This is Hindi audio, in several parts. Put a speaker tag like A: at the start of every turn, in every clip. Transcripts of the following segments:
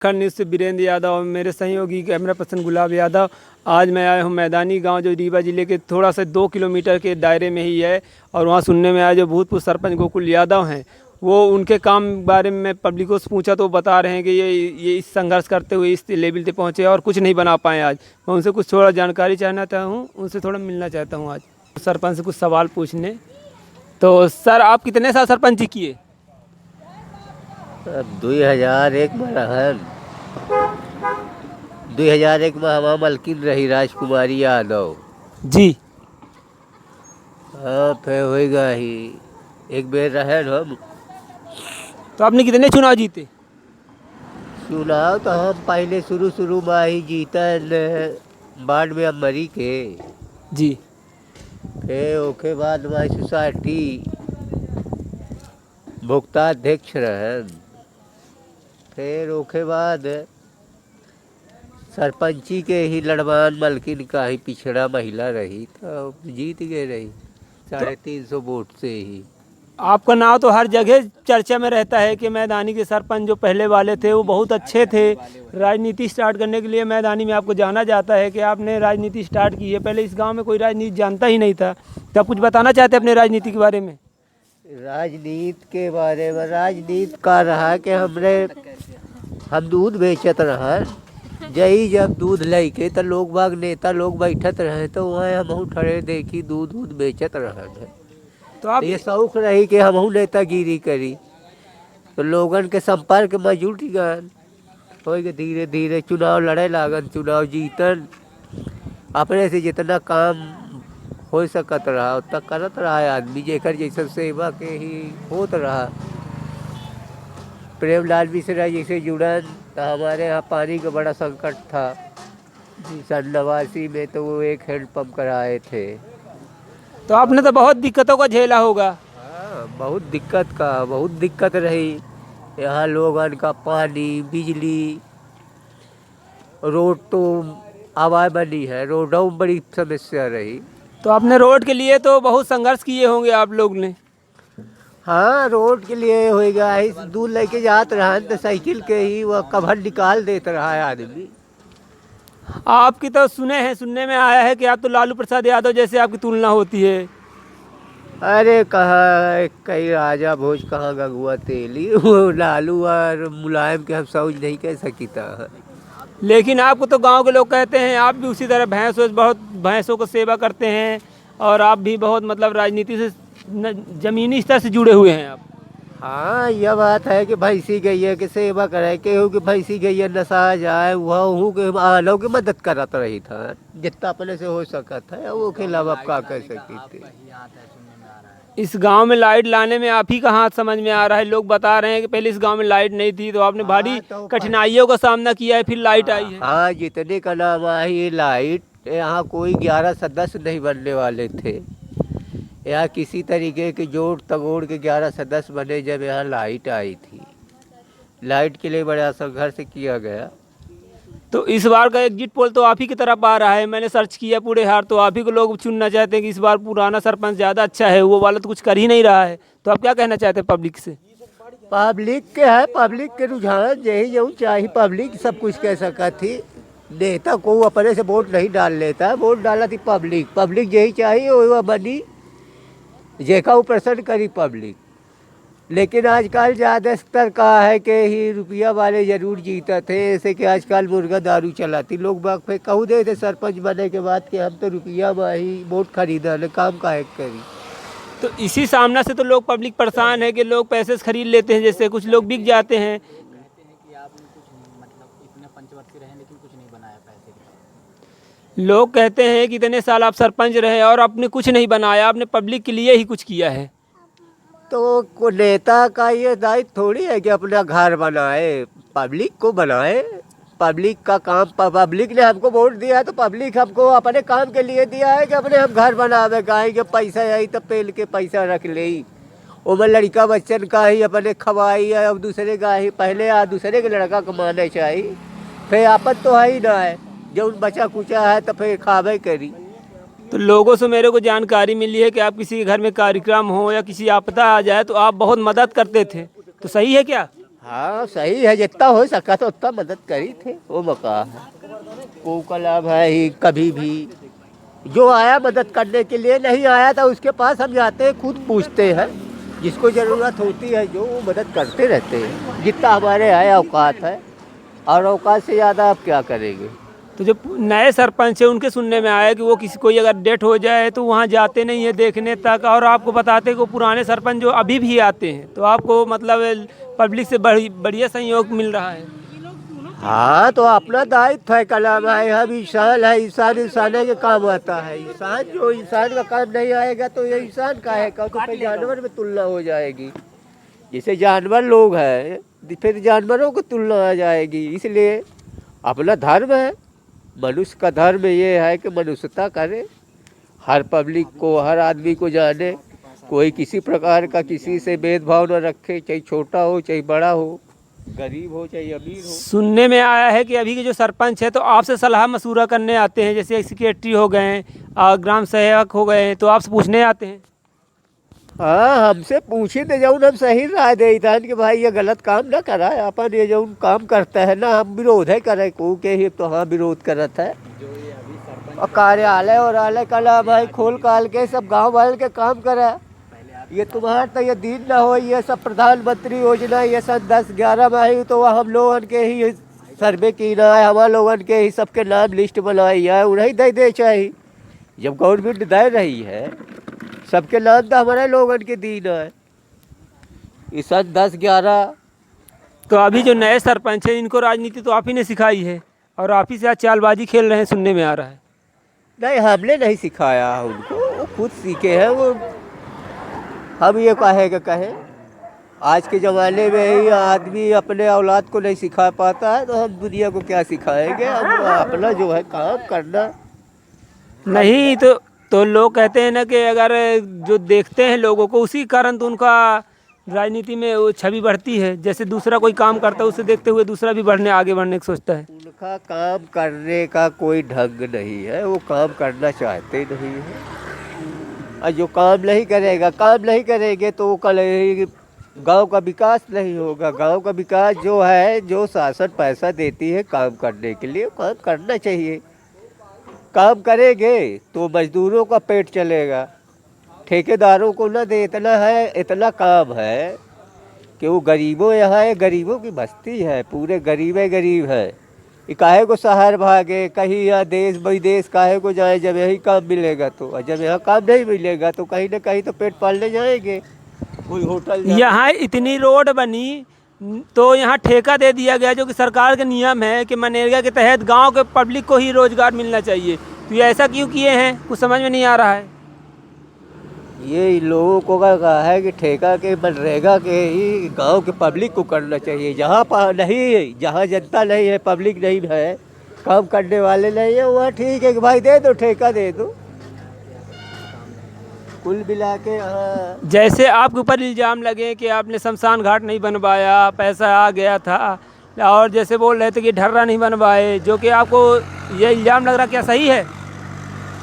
A: खंड न्यूज़ से वीरेंद्र यादव और मेरे सहयोगी कैमरा पर्सन गुलाब यादव। आज मैं आया हूँ मैदानी गांव जो रीवा जिले के थोड़ा सा 2 किलोमीटर के दायरे में ही है। और वहाँ सुनने में आया जो भूतपूर्व सरपंच गोकुल यादव हैं, वो उनके काम बारे में पब्लिक को पूछा तो बता रहे हैं कि ये इस संघर्ष करते हुए इस लेवल पे पहुँचे और कुछ नहीं बना पाए। आज मैं उनसे कुछ थोड़ा जानकारी चाहता हूँ, उनसे थोड़ा मिलना चाहता हूँ आज सरपंच से कुछ सवाल पूछने। तो सर, आप कितने साल सरपंच किए?
B: अब 2001 में रहन 2001 में हमार मलकिन रही राजकुमारी यादव।
A: जी।
B: हाँ, फिर होएगा ही एक बेर रहन हम।
A: तो आपने कितने चुनाव जीते?
B: चुनाव तो हम पहले शुरू में ही जीतन वार्ड में अमरी के।
A: जी।
B: फिर ओके बाद हमारी सोसाइटी भोक्ता अध्यक्ष रहन। फिर ओके बाद सरपंची के ही लड़वान मलकिन का ही पिछड़ा महिला रही तो जीत गए रही 350 वोट से ही।
A: आपका नाम तो हर जगह चर्चा में रहता है कि मैदानी के सरपंच जो पहले वाले थे वो बहुत अच्छे थे। राजनीति स्टार्ट करने के लिए मैदानी में आपको जाना जाता है कि आपने राजनीति स्टार्ट की है। पहले इस गांव में कोई राजनीति जानता ही नहीं था। तो आप कुछ बताना चाहते हैं अपने राजनीति के बारे में?
B: राजनीति के बारे में राजनीति का रहा कि हम दूध बेचत रहा। जही जब दूध लेके तो लोग बाग नेता लोग बैठत रहे तो वहाँ हम ठहरे देखी दूध बेचत रहे।
A: तो आप
B: ये शौक रही कि हम नेतागिरी करी तो लोगन के संपर्क में जुट गए। हो गए धीरे धीरे चुनाव लड़े लागन, चुनाव जीतन। अपने से जितना काम हो सकत रहा उतना करत रहा आदमी, जेकर जैसा सेवा के ही होत रहा। प्रेमलाल मिश्रा जैसे जुड़न तो हमारे यहाँ पानी का बड़ा संकट था। सन 89 में तो वो एक हैंडपम्प कराए थे।
A: तो आपने तो बहुत दिक्कतों का झेला होगा।
B: हाँ, बहुत दिक्कत रही। यहाँ लोगन का पानी, बिजली, रोड तो आवाज बनी है, रोडों में बड़ी समस्या रही।
A: तो आपने रोड के लिए तो बहुत संघर्ष किए होंगे आप लोग ने।
B: हाँ, रोड के लिए होएगा ही दूध लेके जात रहा तो साइकिल के ही वह कभर निकाल देता रहा है आदमी।
A: आपकी तो सुनने में आया है कि आप तो लालू प्रसाद यादव जैसे आपकी तुलना होती है।
B: अरे कहाँ कहीं राजा भोज कहाँ गंगुआ तेली वो लालू और मुलायम के हम समझ नहीं कह सकता।
A: लेकिन आपको तो गांव के लोग कहते हैं आप भी उसी तरह भैंसों को सेवा करते हैं और आप भी बहुत मतलब राजनीति से जमीनी स्तर से जुड़े हुए हैं आप।
B: हाँ, यह बात है कि भैंसी गैया के सेवा करे केहू कि भैंसी गैया नशा जाए वह के आलो की मदद करत रही था जितना अपने से हो सकता है। वो के अलावा का कह सकते।
A: इस गांव में लाइट लाने में आप ही का हाथ समझ में आ रहा है। लोग बता रहे हैं कि पहले इस गांव में लाइट नहीं थी तो आपने भारी कठिनाइयों का सामना किया है, फिर लाइट आई है।
B: हाँ, जितने का नाम आई लाइट, यहाँ कोई 11 सदस्य नहीं बनने वाले थे। यहाँ किसी तरीके के जोड़ तगोड़ के 11 सदस्य बने जब यहाँ लाइट आई थी। लाइट के लिए बड़ा संघर्ष किया गया।
A: तो इस बार का एग्जिट पोल तो आप ही की तरफ आ रहा है। मैंने सर्च किया पूरे हार, तो आप ही को लोग चुनना चाहते हैं कि इस बार पुराना सरपंच ज़्यादा अच्छा है, वो वाला तो कुछ कर ही नहीं रहा है। तो आप क्या कहना चाहते हैं पब्लिक से?
B: पब्लिक के है, पब्लिक के रुझान यही जो चाहे पब्लिक सब कुछ कह सका थी। नेता को अपने से वोट नहीं डाल लेता, वोट डाला थी पब्लिक यही चाहिए वो बनी जेका वो प्रसन्न करी पब्लिक। लेकिन आजकल ज़्यादा स्तर का है कि ही रुपया वाले ज़रूर जीता थे। ऐसे कि आजकल मुर्गा दारू चलाती लोग बाग पे कहू दे थे सरपंच बनने के बाद कि हम तो रुपया में ही वोट खरीदा न काम काहे करी।
A: तो इसी सामना से तो लोग पब्लिक परेशान है कि लोग पैसे से खरीद लेते हैं, जैसे कुछ लोग बिक जाते हैं। लोग कहते हैं कि इतने साल आप सरपंच रहे और आपने कुछ नहीं बनाया, आपने पब्लिक के लिए ही कुछ किया है।
B: तो को नेता का ये दायित्व थोड़ी है कि अपना घर बनाए, पब्लिक को बनाए। पब्लिक का काम, पब्लिक ने हमको वोट दिया है तो पब्लिक हमको अपने काम के लिए दिया है कि अपने हम घर बनावे गाय के पैसा आई तो पेल के पैसा रख ले वो लड़का बच्चन का ही अपने खवाई है। अब दूसरे का ही पहले दूसरे के लड़का कमाना चाहिए। फिर आपत तो है ही ना है, जो बचा कुचा है तो फिर खावे करी।
A: तो लोगों से मेरे को जानकारी मिली है कि आप किसी के घर में कार्यक्रम हो या किसी आपदा आ जाए तो आप बहुत मदद करते थे, तो सही है क्या?
B: हाँ सही है, जितना हो सका तो उतना मदद करी थे, वो बका है। को का लाभ है ही, कभी भी जो आया मदद करने के लिए, नहीं आया था उसके पास हम जाते हैं, खुद पूछते हैं, जिसको ज़रूरत होती है जो वो मदद करते रहते हैं, जितना हमारे है औकात है, और औकात से ज़्यादा आप क्या करेंगे।
A: तो जो नए सरपंच है उनके सुनने में आया कि वो किसी कोई अगर डेथ हो जाए तो वहाँ जाते नहीं है देखने तक, और आपको बताते कि वो पुराने सरपंच जो अभी भी आते हैं, तो आपको मतलब पब्लिक से बढ़िया सहयोग मिल रहा है।
B: हाँ तो अपना दायित्व है, कलाम है, हम इंसान है, इंसान इंसान के काम आता है। इंसान जो इंसान का काम नहीं आएगा तो ये इंसान का है, तो फिर जानवर में तुलना हो जाएगी। जैसे जानवर लोग हैं फिर जानवरों को तुलना आ जाएगी। इसलिए अपना धर्म है, मनुष्य का धर्म ये है कि मनुष्यता करे, हर पब्लिक को, हर आदमी को जाने, कोई किसी प्रकार का किसी से भेदभाव न रखे, चाहे छोटा हो चाहे बड़ा हो, गरीब हो चाहे अमीर हो।
A: सुनने में आया है कि अभी के जो सरपंच है तो आपसे सलाह मशूरा करने आते हैं, जैसे सेक्रेटरी हो गए और ग्राम सहायक हो गए, तो आपसे पूछने आते हैं।
B: हाँ हमसे पूछे तो जऊन हम सही राय दे कि भाई ये गलत काम ना करा है, अपन ये जऊन काम करता है ना हम विरोध है करे को के ही, तो हाँ विरोध करत है। और कार्यालय और आलय कला भाई खोल काल के सब गांव वाले के काम करा। ये तुम्हारा तो ये दिन ना हो, ये सब प्रधानमंत्री योजना ये सब 10-11 में आई, तो हम लोगन के ही सर्वे की ना है, हमारे लोगन के ही सबके नाम लिस्ट बनाई है, उन्हें दे चाहिए। जब गवर्नमेंट दे रही है सबके नाम तो हमारे लोगन के दीना है। इस सन 10-11
A: तो अभी जो नए सरपंच है इनको राजनीति तो आप ही ने सिखाई है, और आप ही से आज चालबाजी खेल रहे हैं, सुनने में आ रहा है।
B: नहीं हमने नहीं सिखाया उनको, वो खुद सीखे हैं। वो हम ये कहे आज के ज़माने में ही आदमी अपने औलाद को नहीं सिखा पाता है, तो हम दुनिया को क्या सिखाएंगे। हम अपना जो है काम करना
A: नहीं तो लोग कहते हैं ना कि अगर जो देखते हैं लोगों को उसी कारण तो उनका राजनीति में वो छवि बढ़ती है, जैसे दूसरा कोई काम करता है उसे देखते हुए दूसरा भी आगे बढ़ने की सोचता है।
B: उनका काम करने का कोई ढंग नहीं है, वो काम करना चाहते नहीं है। और जो काम नहीं करेंगे तो कल गांव का विकास नहीं होगा। गांव का विकास जो है, जो शासन पैसा देती है काम करने के लिए, काम करना चाहिए। काम करेंगे तो मजदूरों का पेट चलेगा, ठेकेदारों को न दे। इतना काम है कि वो गरीबों यहाँ है, गरीबों की बस्ती है, पूरे गरीब है। ये काहे को शहर भागे, कहीं या देश विदेश काहे को जाए, जब यही काम मिलेगा तो। और जब यहाँ काम नहीं मिलेगा तो कहीं ना कहीं तो पेट पालने जाएंगे, कोई होटल।
A: यहाँ इतनी रोड बनी तो यहाँ ठेका दे दिया गया, जो कि सरकार का नियम है कि मनरेगा के तहत गांव के पब्लिक को ही रोजगार मिलना चाहिए। तो ये ऐसा क्यों किए हैं, कुछ समझ में नहीं आ रहा है।
B: ये इन लोगों को कहा है कि ठेका के मनरेगा के ही गांव के पब्लिक को करना चाहिए। जहाँ जनता नहीं है, पब्लिक नहीं है, काम करने वाले नहीं है, वहाँ ठीक है कि भाई दे दो, ठेका दे दो। कुल मिला के हाँ।
A: जैसे आपके ऊपर इल्ज़ाम लगे कि आपने शमशान घाट नहीं बनवाया, पैसा आ गया था, और जैसे बोल रहे थे कि ढर्रा नहीं बनवाए, जो कि आपको ये इल्ज़ाम लग रहा, क्या सही है?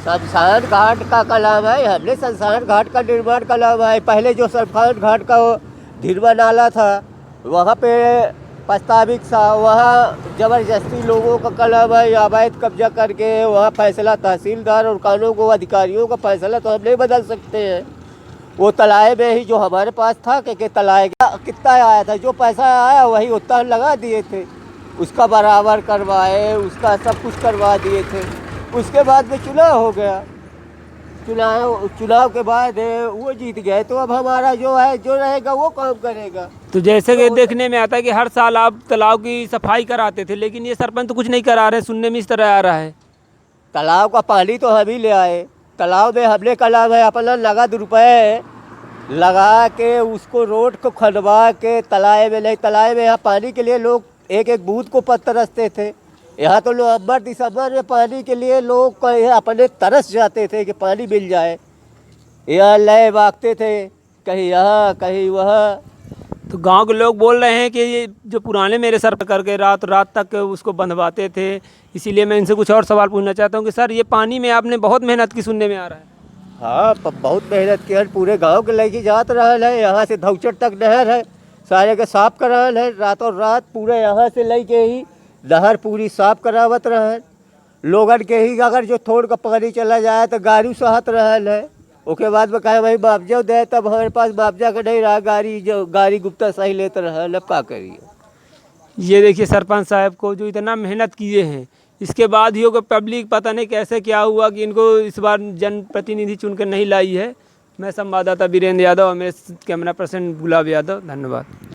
B: शमशान घाट का कलाम है, हमने शमशान घाट का निर्माण कलाम है। पहले जो शमशान घाट का धिरवा नाला था वहाँ पे प्रस्तावित था, वहाँ ज़बरदस्ती लोगों का कलाम है, अवैध कब्जा करके वहाँ फैसला तहसीलदार और कानून को अधिकारियों का फैसला तो हम नहीं बदल सकते हैं। वो तालाब में ही जो हमारे पास था कि तालाब कितना आया था, जो पैसा आया वही उतना लगा दिए थे, उसका बराबर करवाए, उसका सब कुछ करवा दिए थे। उसके बाद में चुनाव हो गया, चुनाव के बाद वो जीत गए, तो अब हमारा जो है जो रहेगा वो काम करेगा।
A: तो जैसे कि देखने में आता है कि हर साल आप तालाब की सफाई कराते थे, लेकिन ये सरपंच तो कुछ नहीं करा रहे, सुनने में इस तरह आ रहा है।
B: तालाब का पानी तो हम ही ले आए, तालाब में हमने कलाम है अपना नगद रुपए लगा के उसको रोड को खनवा के तालाब में नहीं, तालाब में यहाँ पानी के लिए लोग एक बूंद को तरसते थे। यहाँ तो नवंबर दिसंबर में पानी के लिए लोग अपने तरस जाते थे कि पानी मिल जाए, यहाँ लय भागते थे, कहीं यहाँ कहीं वहाँ।
A: तो गांव के लोग बोल रहे हैं कि ये जो पुराने मेरे सर पर करके रात तक उसको बंधवाते थे, इसीलिए मैं इनसे कुछ और सवाल पूछना चाहता हूँ कि सर ये पानी में आपने बहुत मेहनत की, सुनने में आ रहा है।
B: हाँ बहुत मेहनत की है, पूरे गांव के लेके जात रहा है। यहाँ से धौचट तक नहर है, सारे के साफ कराल है, रातों रात पूरे यहाँ से लेके ही नहर पूरी साफ करावत रहल। लोगन के ही अगर जो थोड़ का पानी चला जाए तो गाड़ी सहत रहल है। ओके बाद में कहे भाई मुआवजा दे, तब हमारे पास मुआवजा का नहीं रहा, गाड़ी गुप्ता सही लेते रहल, अब क्या करिए।
A: ये देखिए सरपंच साहब को जो इतना मेहनत किए हैं, इसके बाद ही होगा पब्लिक पता नहीं कैसे क्या हुआ कि इनको इस बार जनप्रतिनिधि चुनकर नहीं लाई है। मैं संवाददाता वीरेंद्र यादव और मेरे कैमरा पर्सन गुलाब यादव, धन्यवाद।